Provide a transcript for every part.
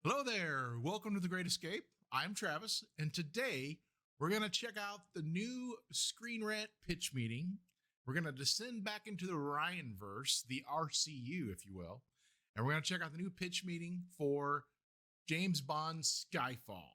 Hello there, welcome to The Great Escape. I'm Travis, and today we're going to check out the new Screenrant pitch meeting. We're going to descend back into the Ryanverse, the RCU, if you will, and we're going to check out the new pitch meeting for James Bond's Skyfall.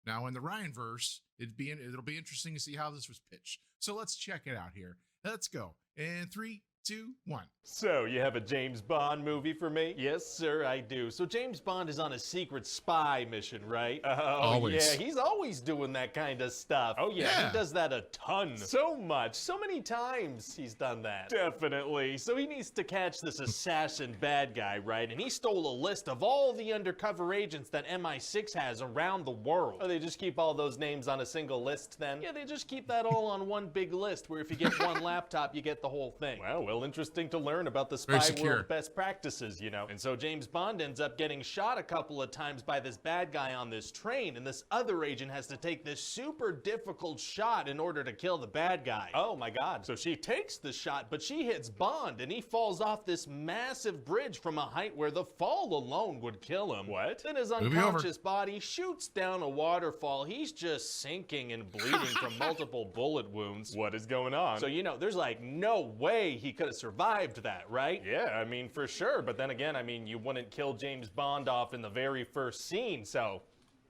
Now, in the Ryanverse, it'll be interesting to see how this was pitched. So let's check it out here. Let's go. And 3, 2, 1. So, you have a James Bond movie for me? Yes, sir, I do. So James Bond is on a secret spy mission, right? Oh, always. Yeah, he's always doing that kind of stuff. Oh, yeah, he does that a ton. So much. So many times he's done that. Definitely. So he needs to catch this assassin bad guy, right? And he stole a list of all the undercover agents that MI6 has around the world. Oh, they just keep all those names on a single list then? Yeah, they just keep that all on one big list where if you get one laptop, you get the whole thing. Well, interesting to learn about the spy world best practices, you know. And so James Bond ends up getting shot a couple of times by this bad guy on this train, and this other agent has to take this super difficult shot in order to kill the bad guy. Oh my god. So she takes the shot, but she hits Bond, and he falls off this massive bridge from a height where the fall alone would kill him. What? Then his unconscious body shoots down a waterfall. He's just sinking and bleeding from multiple bullet wounds. What is going on? So, you know, there's like no way he could have survived that, right? Yeah, I mean, for sure. But then again, I mean, you wouldn't kill James Bond off in the very first scene, so,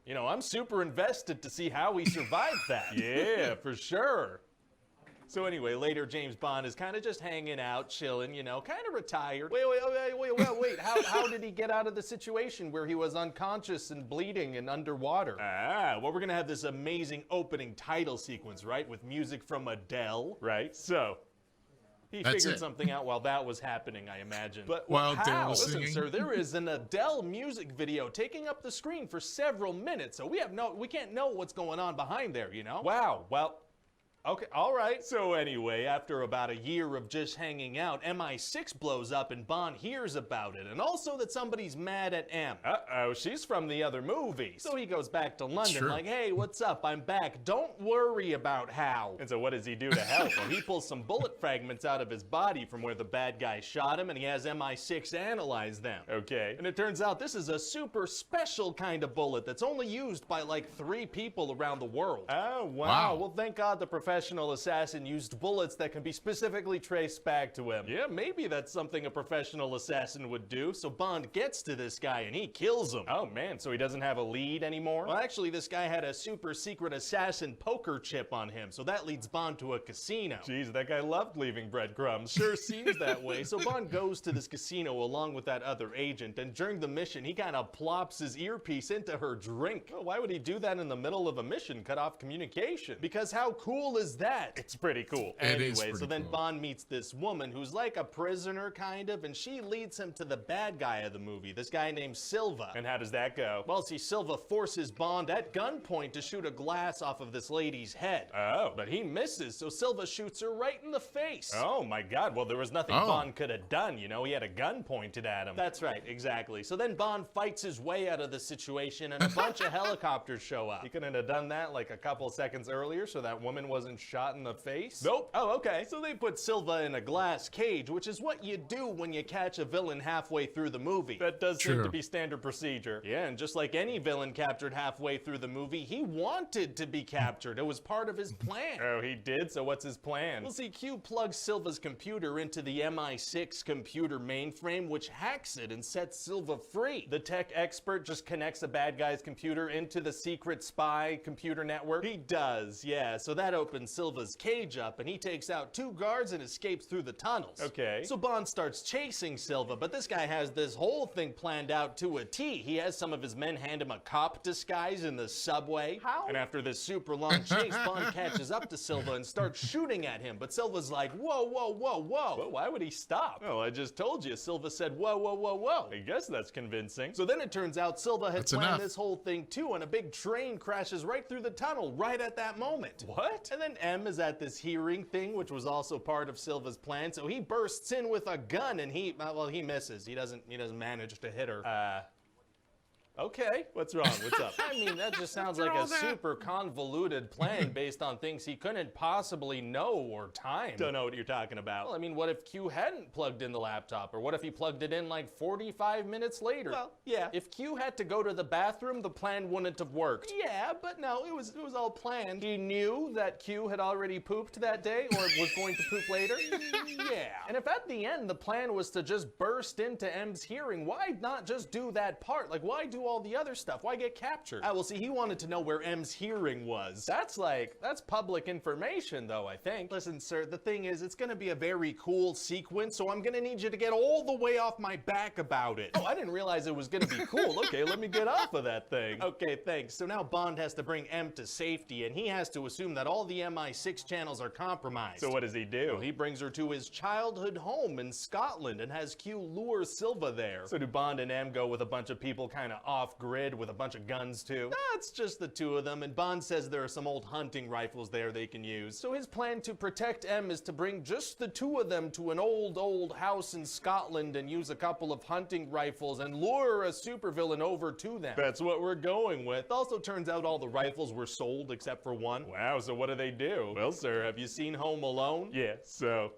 you know, I'm super invested to see how he survived that. Yeah, for sure. So anyway, later James Bond is kind of just hanging out, chilling, you know, kind of retired. Wait. How did he get out of the situation where he was unconscious and bleeding and underwater? Well, we're gonna have this amazing opening title sequence, right? With music from Adele, right? So, he figured something out while that was happening, I imagine. But how? Listen, sir, there is an Adele music video taking up the screen for several minutes, so we can't know what's going on behind there, you know? Wow, well, okay, all right. So anyway, after about a year of just hanging out, MI6 blows up and Bond hears about it, and also that somebody's mad at M. Uh-oh, she's from the other movie. So he goes back to London like, hey, what's up? I'm back. Don't worry about how. And so what does he do to help? Well, he pulls some bullet fragments out of his body from where the bad guy shot him, and he has MI6 analyze them. Okay. And it turns out this is a super special kind of bullet that's only used by like 3 people around the world. Oh, wow. Well, thank God the professional assassin used bullets that can be specifically traced back to him. Yeah, maybe that's something a professional assassin would do. So Bond gets to this guy and he kills him. Oh man, so he doesn't have a lead anymore? Well, actually, this guy had a super secret assassin poker chip on him, so that leads Bond to a casino. Jeez, that guy loved leaving breadcrumbs. Sure seems that way. So Bond goes to this casino along with that other agent, and during the mission, he kind of plops his earpiece into her drink. Oh, why would he do that in the middle of a mission? Cut off communication. Because how cool is that? It's pretty cool. Anyway, so then Bond meets this woman who's like a prisoner, kind of, and she leads him to the bad guy of the movie, this guy named Silva. And how does that go? Well, see, Silva forces Bond at gunpoint to shoot a glass off of this lady's head. Oh. But he misses, so Silva shoots her right in the face. Oh my god, well, there was nothing Bond could have done, you know? He had a gun pointed at him. That's right, exactly. So then Bond fights his way out of the situation, and a bunch of helicopters show up. He couldn't have done that like a couple seconds earlier so that woman wasn't shot in the face? Nope. Oh, okay. So they put Silva in a glass cage, which is what you do when you catch a villain halfway through the movie. That does seem to be standard procedure. Yeah, and just like any villain captured halfway through the movie, he wanted to be captured. It was part of his plan. Oh, he did? So what's his plan? Well, see, Q plugs Silva's computer into the MI6 computer mainframe, which hacks it and sets Silva free. The tech expert just connects a bad guy's computer into the secret spy computer network. He does, yeah. So that opens Silva's cage up, and he takes out 2 guards and escapes through the tunnels. Okay. So Bond starts chasing Silva, but this guy has this whole thing planned out to a T. He has some of his men hand him a cop disguise in the subway. How? And after this super long chase, Bond catches up to Silva and starts shooting at him, but Silva's like, whoa, whoa, whoa, whoa. Well, why would he stop? Well, I just told you. Silva said, whoa, whoa, whoa, whoa. I guess that's convincing. So then it turns out Silva had planned this whole thing too, and a big train crashes right through the tunnel right at that moment. What? And then M is at this hearing thing, which was also part of Silva's plan, so he bursts in with a gun, and he misses. He doesn't manage to hit her. Okay, what's wrong? What's up? I mean, that just sounds like a super convoluted plan based on things he couldn't possibly know or time. Don't know what you're talking about. Well, I mean, what if Q hadn't plugged in the laptop? Or what if he plugged it in like 45 minutes later? Well, yeah. If Q had to go to the bathroom, the plan wouldn't have worked. Yeah, but no, it was all planned. He knew that Q had already pooped that day or was going to poop later. Yeah. And if at the end the plan was to just burst into M's hearing, why not just do that part? Like, why do all the other stuff? Why get captured? Well, see, he wanted to know where M's hearing was. That's public information, though, I think. Listen, sir, the thing is, it's gonna be a very cool sequence, so I'm gonna need you to get all the way off my back about it. Oh, I didn't realize it was gonna be cool. Okay, let me get off of that thing. Okay, thanks. So now Bond has to bring M to safety, and he has to assume that all the MI6 channels are compromised. So what does he do? Well, he brings her to his childhood home in Scotland and has Q lure Silva there. So do Bond and M go with a bunch of people kind of off grid with a bunch of guns too? It's just the two of them, and Bond says there are some old hunting rifles there they can use. So his plan to protect M is to bring just the two of them to an old house in Scotland and use a couple of hunting rifles and lure a supervillain over to them. That's what we're going with. Also turns out all the rifles were sold except for one. Wow, so what do they do? Well, sir, have you seen Home Alone? Yeah, so...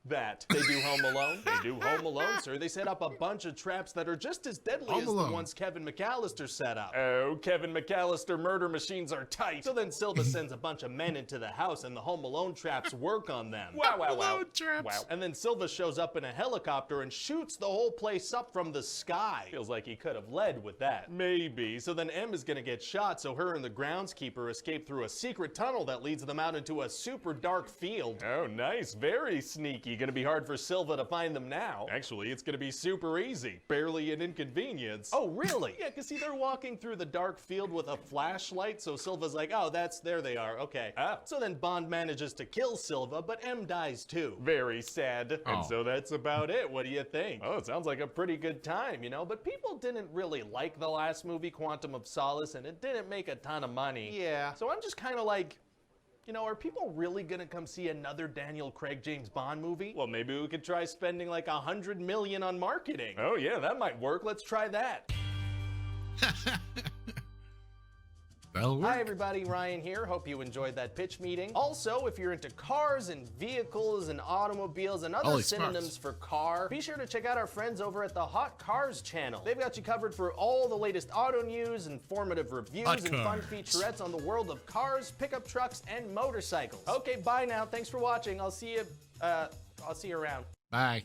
that. They do Home Alone. They do Home Alone, sir. They set up a bunch of traps that are just as deadly as the ones Kevin McAllister set up. Oh, Kevin McAllister murder machines are tight. So then Silva sends a bunch of men into the house and the Home Alone traps work on them. Wow. And then Silva shows up in a helicopter and shoots the whole place up from the sky. Feels like he could have led with that. Maybe. So then M is gonna get shot, so her and the groundskeeper escape through a secret tunnel that leads them out into a super dark field. Oh, nice. Very sneaky. Gonna be hard for Silva to find them now. Actually, it's gonna be super easy. Barely an inconvenience. Oh, really? Yeah, cause see, they're walking through the dark field with a flashlight, so Silva's like, oh, there they are, okay. So then Bond manages to kill Silva, but M dies too. Very sad. And so that's about it. What do you think? Oh, it sounds like a pretty good time, you know, but people didn't really like the last movie, Quantum of Solace, and it didn't make a ton of money. Yeah. So I'm just kind of like, you know, are people really gonna come see another Daniel Craig James Bond movie? Well, maybe we could try spending like $100 million on marketing. Oh yeah, that might work. Let's try that. That'll work. Hi everybody, Ryan here. Hope you enjoyed that pitch meeting. Also, if you're into cars and vehicles and automobiles and other synonyms for car, be sure to check out our friends over at the Hot Cars channel. They've got you covered for all the latest auto news, informative reviews, and fun featurettes on the world of cars, pickup trucks, and motorcycles. Okay, bye now. Thanks for watching. I'll see you around. Bye.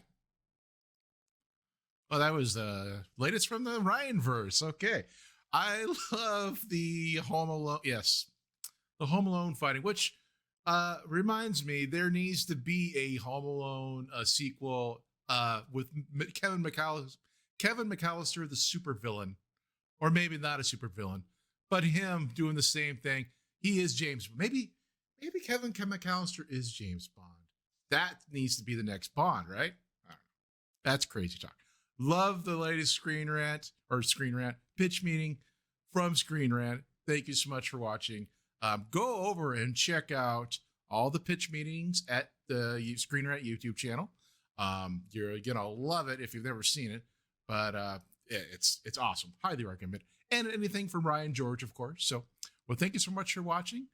Well, that was the latest from the Ryanverse. Okay. I love the Home Alone. Yes, the Home Alone fighting, which reminds me there needs to be a Home Alone sequel with Kevin McAllister, the supervillain, or maybe not a supervillain, but him doing the same thing. He is James. Maybe Kevin McAllister is James Bond. That needs to be the next Bond, right? I don't know. That's crazy talk. Love the latest Screenrant pitch meeting from Screenrant. Thank you so much for watching. Go over and check out all the pitch meetings at the Screenrant YouTube channel. You're gonna love it if you've never seen it, but it's awesome. Highly recommend. And anything from Ryan George, of course. So, well, thank you so much for watching.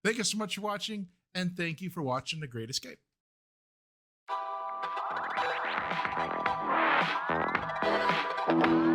Thank you so much for watching, and thank you for watching The Great Escape. Thank you.